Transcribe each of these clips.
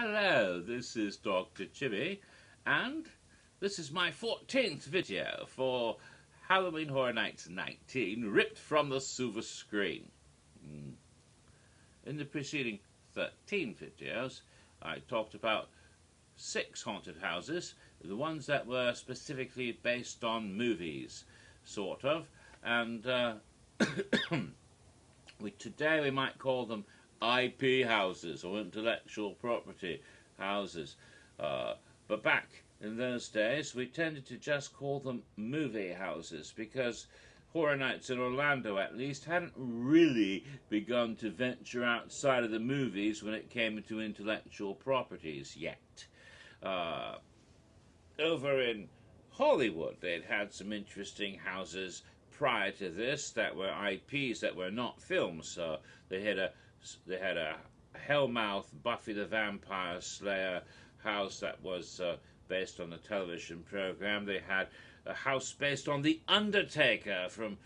Hello, this is Dr. Chibi, and this is my 14th video for Halloween Horror Nights 19, ripped from the silver screen. In the preceding 13 videos, I talked about 6 haunted houses, the ones that were specifically based on movies, sort of, and today we might call them IP houses or intellectual property houses. But back in those days, we tended to just call them movie houses because Horror Nights in Orlando, at least, hadn't really begun to venture outside of the movies when it came to intellectual properties yet. Over in Hollywood, they'd had some interesting houses prior to this that were IPs that were not films. So they had a Hellmouth Buffy the Vampire Slayer house that was based on the television program. They had a house based on The Undertaker from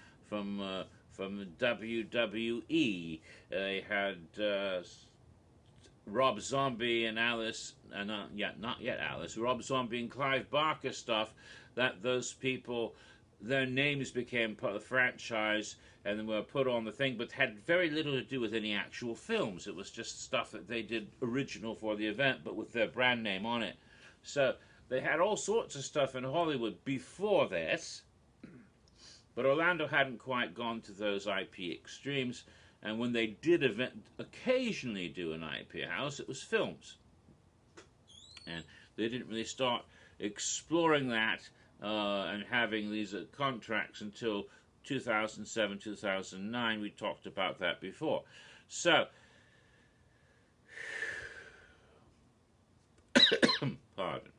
WWE. They had Rob Zombie and Alice, not yet Alice, Rob Zombie and Clive Barker stuff, that those people, their names became part of the franchise and then were put on the thing, but had very little to do with any actual films. It was just stuff that they did original for the event, but with their brand name on it. So they had all sorts of stuff in Hollywood before this, but Orlando hadn't quite gone to those IP extremes, and when they did occasionally do an IP house, it was films. And they didn't really start exploring that and having these contracts until 2007, 2009. We talked about that before. So, pardon.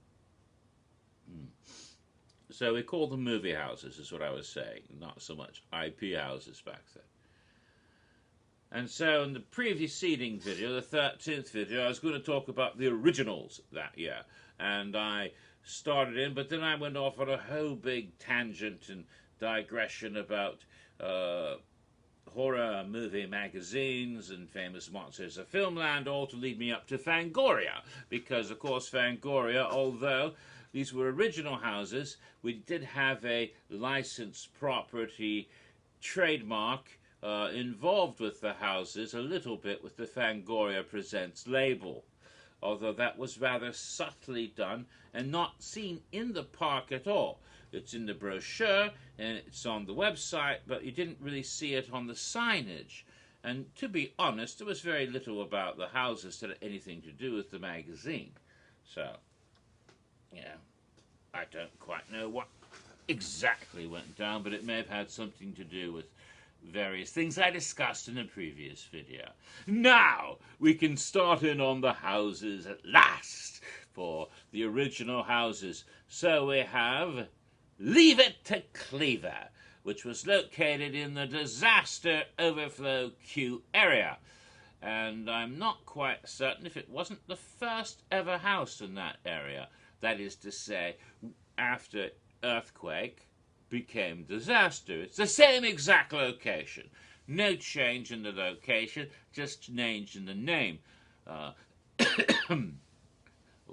So we call them movie houses, is what I was saying, not so much IP houses back then. And so in the preceding video, the 13th video, I was going to talk about the originals that year. And I started in, but then I went off on a whole big tangent and digression about horror movie magazines and famous monsters of filmland, all to lead me up to Fangoria. Because, of course, Fangoria, although these were original houses, we did have a licensed property trademark involved with the houses, a little bit with the Fangoria Presents label. Although that was rather subtly done and not seen in the park at all. It's in the brochure and it's on the website, but you didn't really see it on the signage. And to be honest, there was very little about the houses that had anything to do with the magazine. So, yeah, I don't quite know what exactly went down, but it may have had something to do with various things I discussed in a previous video. Now we can start in on the houses at last for the original houses. So we have Leave It To Cleaver, which was located in the Disaster Overflow Queue area. And I'm not quite certain if it wasn't the first ever house in that area. That is to say, after earthquake became disaster. It's the same exact location. No change in the location, just change in the name.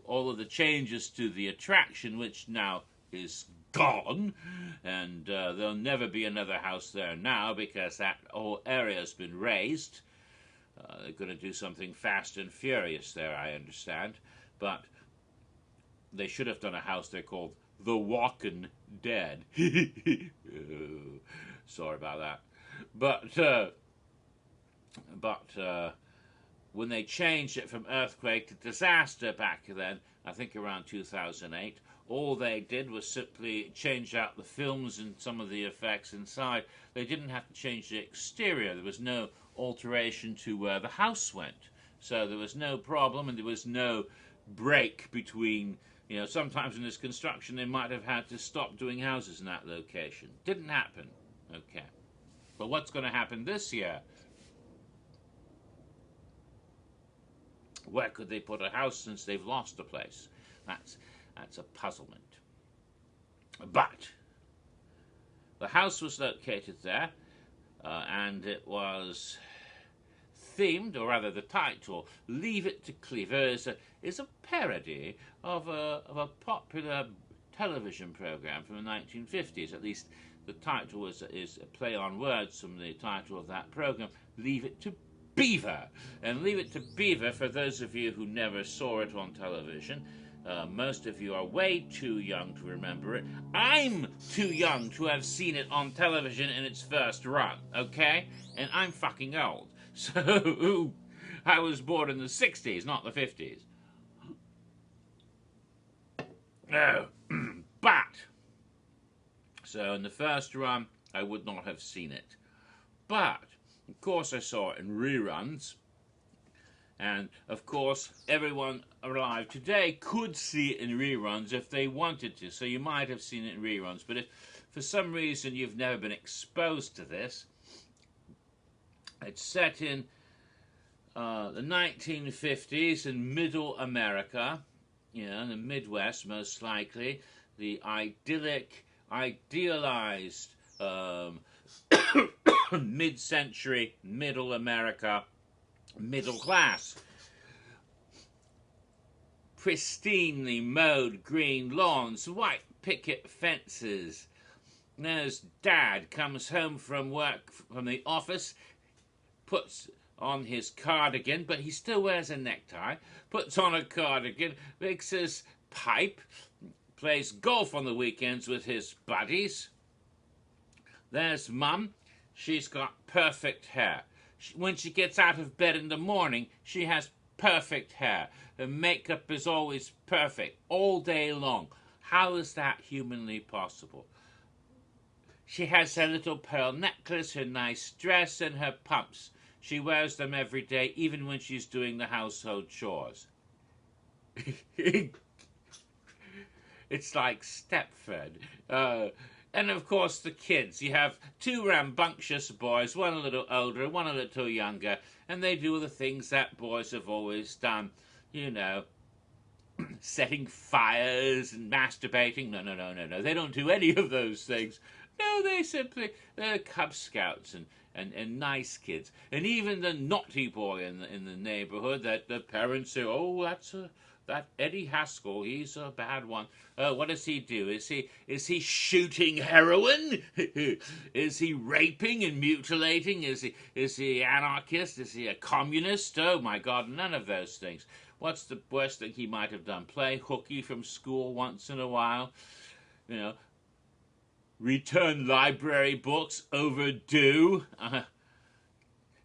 All of the changes to the attraction, which now is gone, and there'll never be another house there now because that whole area has been razed. They're going to do something fast and furious there, I understand, but they should have done a house there called The Walkin' Dead. Sorry about that. But when they changed it from earthquake to disaster back then, I think around 2008, all they did was simply change out the films and some of the effects inside. They didn't have to change the exterior. There was no alteration to where the house went. So there was no problem and there was no break between. You know, sometimes in this construction they might have had to stop doing houses in that location. Didn't happen. Okay. But what's going to happen this year? Where could they put a house since they've lost a place? That's a puzzlement. But the house was located there, and it was themed, or rather the title, Leave It To Cleaver, is a parody of a popular television program from the 1950s. At least the title is a play on words from the title of that program, Leave It To Beaver. And Leave It To Beaver, for those of you who never saw it on television, most of you are way too young to remember it. I'm too young to have seen it on television in its first run, okay? And I'm fucking old. So, I was born in the 60s, not the 50s. But, so in the first run, I would not have seen it. But, of course, I saw it in reruns. And, of course, everyone alive today could see it in reruns if they wanted to. So you might have seen it in reruns. But if for some reason you've never been exposed to this, it's set in the 1950s in Middle America, in the Midwest most likely, the idealized mid-century Middle America, middle class. Pristinely mowed green lawns, white picket fences. There's Dad, comes home from work, from the office, puts on his cardigan, but he still wears a necktie, puts on a cardigan, makes his pipe, plays golf on the weekends with his buddies. There's Mum. She's got perfect hair. When she gets out of bed in the morning, she has perfect hair. Her makeup is always perfect, all day long. How is that humanly possible? She has her little pearl necklace, her nice dress, and her pumps. She wears them every day, even when she's doing the household chores. It's like Stepford. And of course the kids. You have two rambunctious boys, one a little older, one a little younger, and they do the things that boys have always done. Setting fires and masturbating. No. They don't do any of those things. No, they're Cub Scouts and nice kids. And even the naughty boy in the neighborhood that the parents say, oh, that Eddie Haskell, he's a bad one. What does he do? Is he shooting heroin? Is he raping and mutilating? Is he anarchist? Is he a communist? Oh my God, none of those things. What's the worst thing he might have done? Play hooky from school once in a while? Return library books overdue?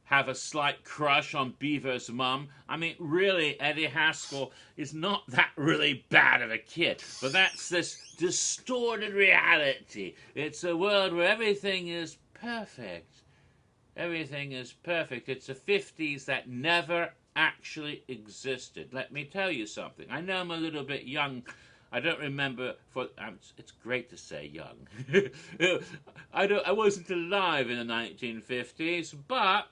Have a slight crush on Beaver's mum. I mean, really, Eddie Haskell is not that really bad of a kid. But that's this distorted reality. It's a world where everything is perfect. Everything is perfect. It's the 50s that never actually existed. Let me tell you something. I know I'm a little bit young. I don't remember, it's great to say young. I wasn't alive in the 1950s, but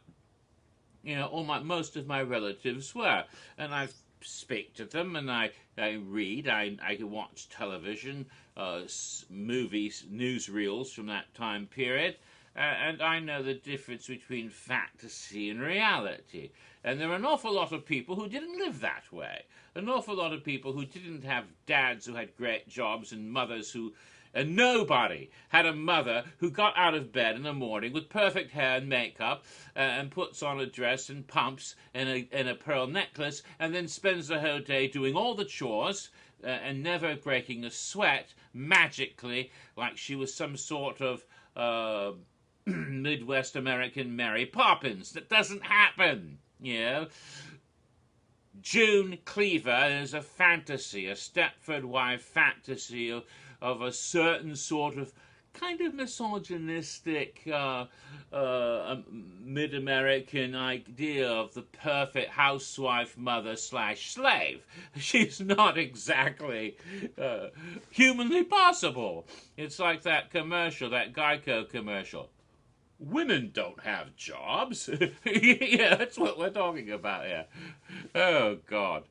most of my relatives were, and I speak to them, and I read, I watch television, movies, newsreels from that time period, and I know the difference between fantasy and reality. And there are an awful lot of people who didn't live that way. An awful lot of people who didn't have dads who had great jobs and mothers who... And nobody had a mother who got out of bed in the morning with perfect hair and makeup and puts on a dress and pumps and a pearl necklace and then spends the whole day doing all the chores and never breaking a sweat magically like she was some sort of Midwest American Mary Poppins. That doesn't happen, June Cleaver is a fantasy, a Stepford wife fantasy of a certain sort of kind of misogynistic mid-American idea of the perfect housewife, mother / slave. She's not exactly humanly possible. It's like that commercial, that Geico commercial. Women don't have jobs. Yeah, that's what we're talking about here. Oh, God.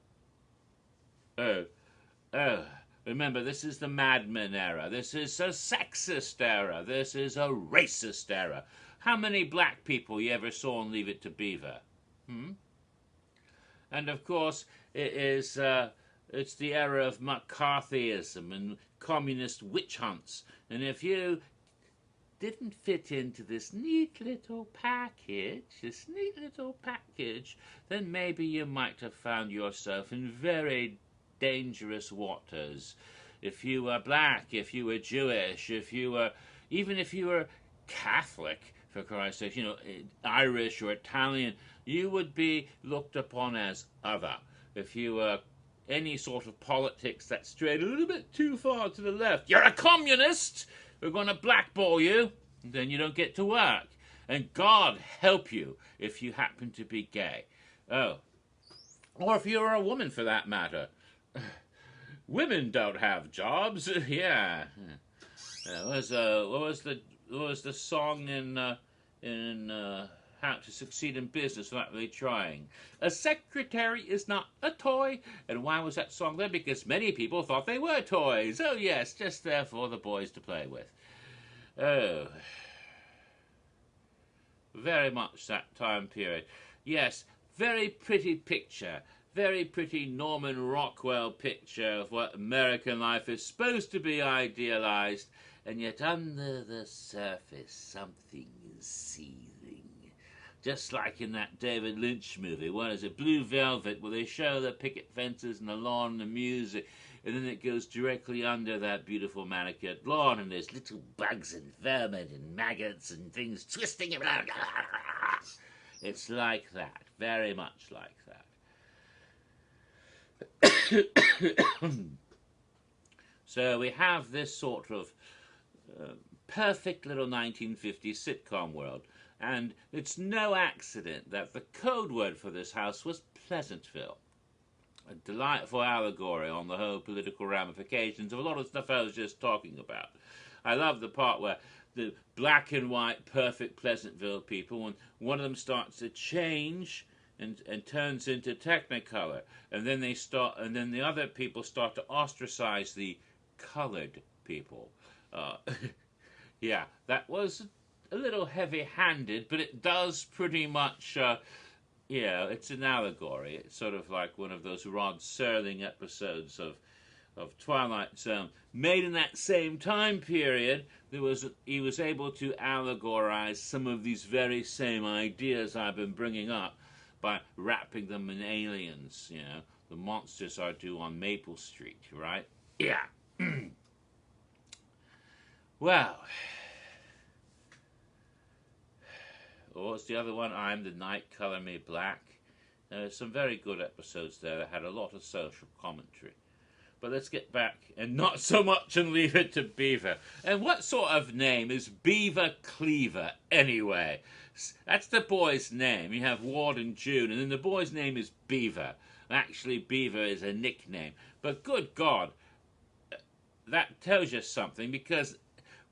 Remember, this is the Mad Men era. This is a sexist era. This is a racist era. How many black people you ever saw on Leave It to Beaver? And of course, it's the era of McCarthyism and communist witch hunts. And if you didn't fit into this neat little package, then maybe you might have found yourself in very dangerous waters. If you were black, if you were Jewish, even if you were Catholic, for Christ's sake, Irish or Italian, you would be looked upon as other. If you were any sort of politics that strayed a little bit too far to the left, you're a communist! We're going to blackball you, and then you don't get to work. And God help you if you happen to be gay. Oh. Or if you're a woman, for that matter. Women don't have jobs. Yeah. What was the song in How to Succeed in Business Without Really Trying? A secretary is not a toy. And why was that song there? Because many people thought they were toys. Oh yes, just there for the boys to play with. Oh, very much that time period. Yes, very pretty picture. Very pretty Norman Rockwell picture of what American life is supposed to be idealized. And yet under the surface, something is seething. Just like in that David Lynch movie, what is it, Blue Velvet, where they show the picket fences and the lawn and the music, and then it goes directly under that beautiful manicured lawn, and there's little bugs and vermin and maggots and things twisting around. It's like that, very much like that. So we have this sort of perfect little 1950s sitcom world, and it's no accident that the code word for this house was Pleasantville. A delightful allegory on the whole political ramifications of a lot of stuff I was just talking about. I love the part where the black and white perfect Pleasantville people, when one of them starts to change and turns into Technicolor, and then the other people start to ostracize the colored people. Yeah, that was a little heavy-handed, but it does pretty much, it's an allegory. It's sort of like one of those Rod Serling episodes of Twilight Zone. Made in that same time period, he was able to allegorize some of these very same ideas I've been bringing up by wrapping them in aliens, the monsters are due on Maple Street, right? Yeah. Well, what's the other one? I'm the Night, Color Me Black. There's some very good episodes there that had a lot of social commentary. But let's get back, and not so much and Leave It to Beaver. And what sort of name is Beaver Cleaver, anyway? That's the boy's name. You have Ward and June, and then the boy's name is Beaver. Actually, Beaver is a nickname. But good God, that tells you something, because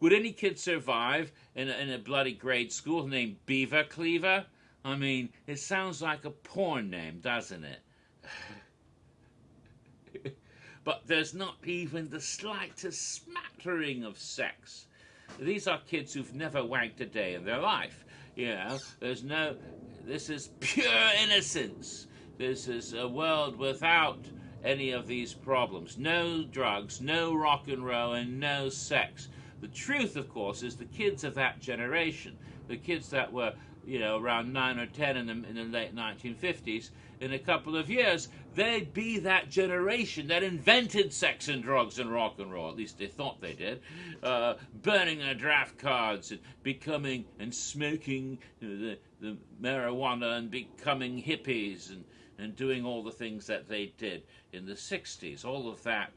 would any kid survive in a bloody grade school named Beaver Cleaver? I mean, it sounds like a porn name, doesn't it? But there's not even the slightest smattering of sex. These are kids who've never wanked a day in their life. This is pure innocence. This is a world without any of these problems. No drugs, no rock and roll, and no sex. The truth, of course, is the kids of that generation, the kids that were, around 9 or 10 in the late 1950s, in a couple of years, they'd be that generation that invented sex and drugs and rock and roll. At least they thought they did. Burning their draft cards and becoming and smoking the marijuana and becoming hippies and doing all the things that they did in the 60s. All of that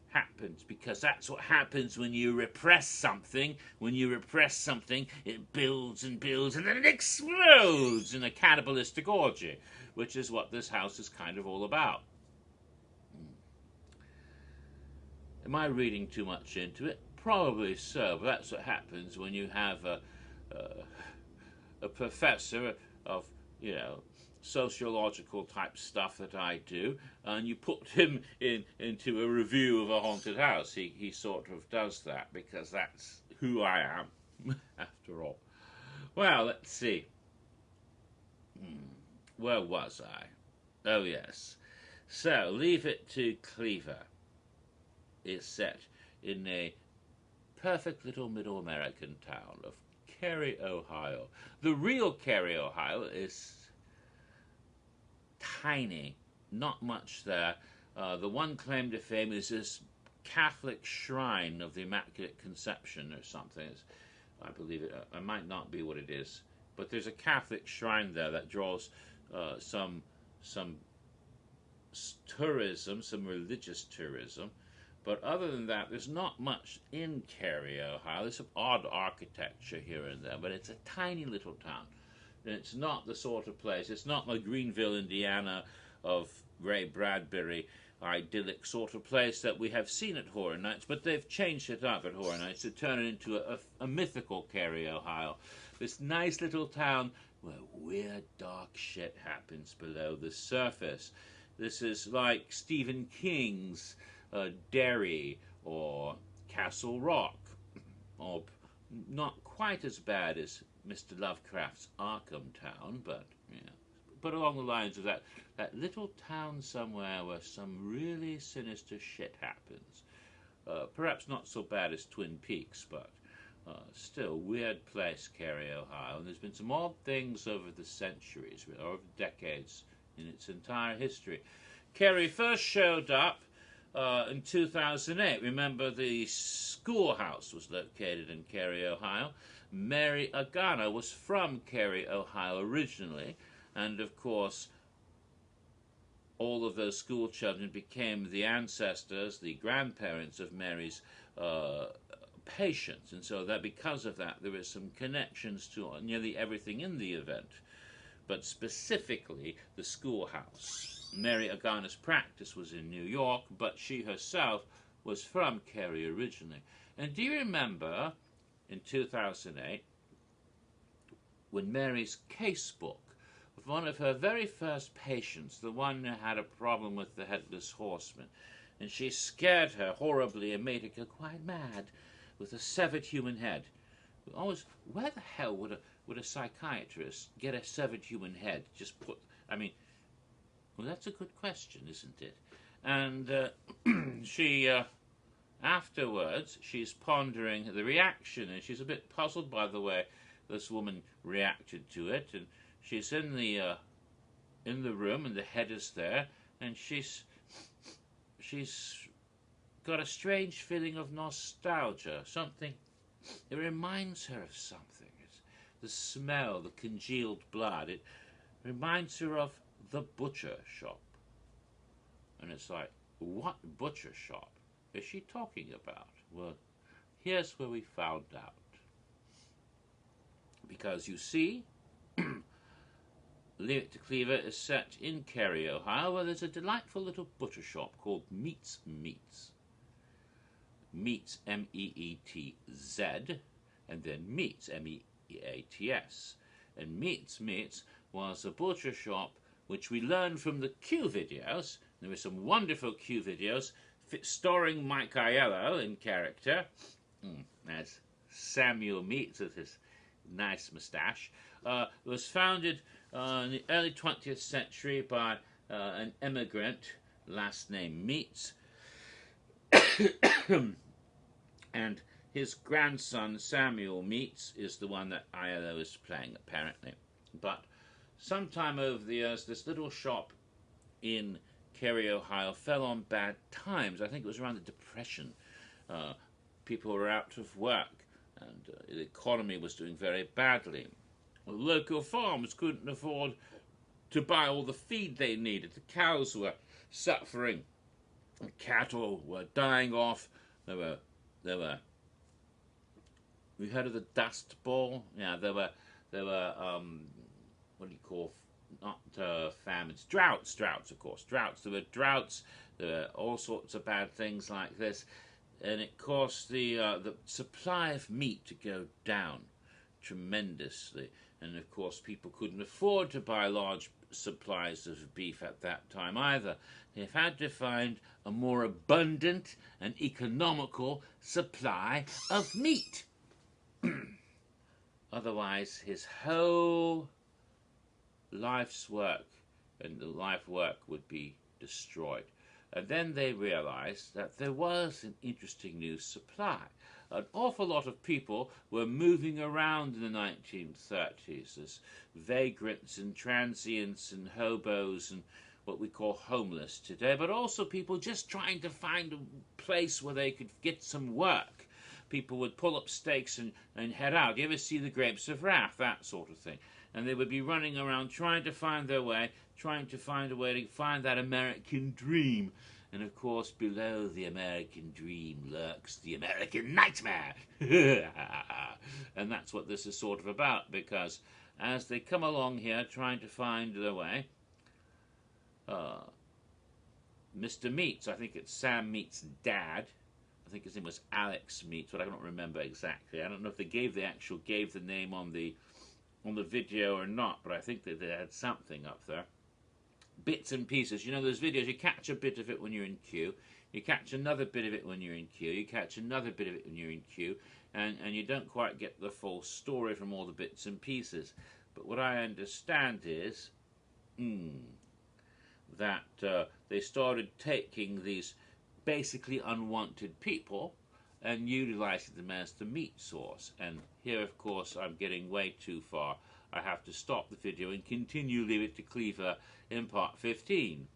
happens because that's what happens when you repress something. When you repress something, it builds and builds and then it explodes in a cannibalistic orgy, which is what this house is kind of all about. Am I reading too much into it? Probably so, but that's what happens when you have a professor of, sociological type stuff that I do, and you put him into a review of a haunted house. He sort of does that because that's who I am, after all. Well, let's see. where was I? Oh, yes. So, Leave It To Cleaver is set in a perfect little middle American town of Carey, Ohio. The real Carey, Ohio is tiny, not much there. The one claim to fame is this Catholic shrine of the Immaculate Conception or something. I believe it. It might not be what it is, but there's a Catholic shrine there that draws some tourism, some religious tourism. But other than that, there's not much in Carey, Ohio. There's some odd architecture here and there, but it's a tiny little town. And it's not the sort of place, it's not like Greenville, Indiana of Ray Bradbury, idyllic sort of place that we have seen at Horror Nights, but they've changed it up at Horror Nights to turn it into a mythical Carey, Ohio. This nice little town where weird, dark shit happens below the surface. This is like Stephen King's Derry or Castle Rock, or not quite as bad as Mr. Lovecraft's Arkham Town, but but along the lines of that little town somewhere where some really sinister shit happens. Perhaps not so bad as Twin Peaks, but still weird place, Carey, Ohio. And there's been some odd things over the centuries, or over decades, in its entire history. Carey first showed up in 2008. Remember, the schoolhouse was located in Carey, Ohio. Mary Agana was from Carey, Ohio originally, and of course all of those school children became the ancestors, the grandparents of Mary's patients, and so that because of that there is some connections to nearly everything in the event, but specifically the schoolhouse. Mary Agana's practice was in New York, but she herself was from Carey originally. And do you remember in 2008 when Mary's casebook of one of her very first patients, the one who had a problem with the headless horseman, and she scared her horribly and made her go quite mad with a severed human head? Always, where the hell would a psychiatrist get a severed human head? Just put, I mean, well, that's a good question, isn't it? And she, afterwards, she's pondering the reaction, and she's a bit puzzled by the way this woman reacted to it. And she's in the room, and the head is there, and she's got a strange feeling of nostalgia. Something, it reminds her of something. It's the smell, the congealed blood. It reminds her of the butcher shop. And it's like, what butcher shop is she talking about? Well, here's where we found out. Because you see, Leave It To Cleaver is set in Carey, Ohio, where there's a delightful little butcher shop called Meetz Meats. Meetz, M-E-E-T-Z, and then Meats, M-E-A-T-S. And Meetz Meats was a butcher shop which we learned from the Q videos. There were some wonderful Q videos starring Mike Aiello in character. That's Samuel Meetz with his nice moustache. It was founded in the early 20th century by an immigrant, last name Meetz, and his grandson Samuel Meetz is the one that Aiello is playing, apparently. But sometime over the years, this little shop in Carey, Ohio fell on bad times. I think it was around the Depression. People were out of work, and the economy was doing very badly. The local farms couldn't afford to buy all the feed they needed. The cows were suffering. The cattle were dying off. There were. We heard of the Dust Bowl? Yeah, there were. What do you call? Not famines. Droughts, of course. Droughts. There were droughts. There were all sorts of bad things like this, and it caused the supply of meat to go down tremendously. And of course, people couldn't afford to buy large supplies of beef at that time either. They've had to find a more abundant and economical supply of meat. Otherwise, his whole life's work and the life work would be destroyed. And then they realized that there was an interesting new supply. An awful lot of people were moving around in the 1930s as vagrants and transients and hobos and what we call homeless today, but also people just trying to find a place where they could get some work. People would pull up stakes and head out. You ever see The Grapes of Wrath? That sort of thing. And they would be running around trying to find their way, trying to find a way to find that American dream. And of course, below the American dream lurks the American nightmare. And that's what this is sort of about, because as they come along here trying to find their way, Mr. Meetz, I think it's Sam Meetz' dad, I think his name was Alex Meetz, but I don't remember exactly. I don't know if they gave the name on the video or not, but I think that they had something up there. Bits and pieces. You know those videos, you catch a bit of it when you're in queue, you catch another bit of it when you're in queue, you catch another bit of it when you're in queue, and you don't quite get the full story from all the bits and pieces. But what I understand is that they started taking these basically unwanted people and utilizing them as the meat source. And here, of course, I'm getting way too far. I have to stop the video and continue Leave It To Cleaver in part 15.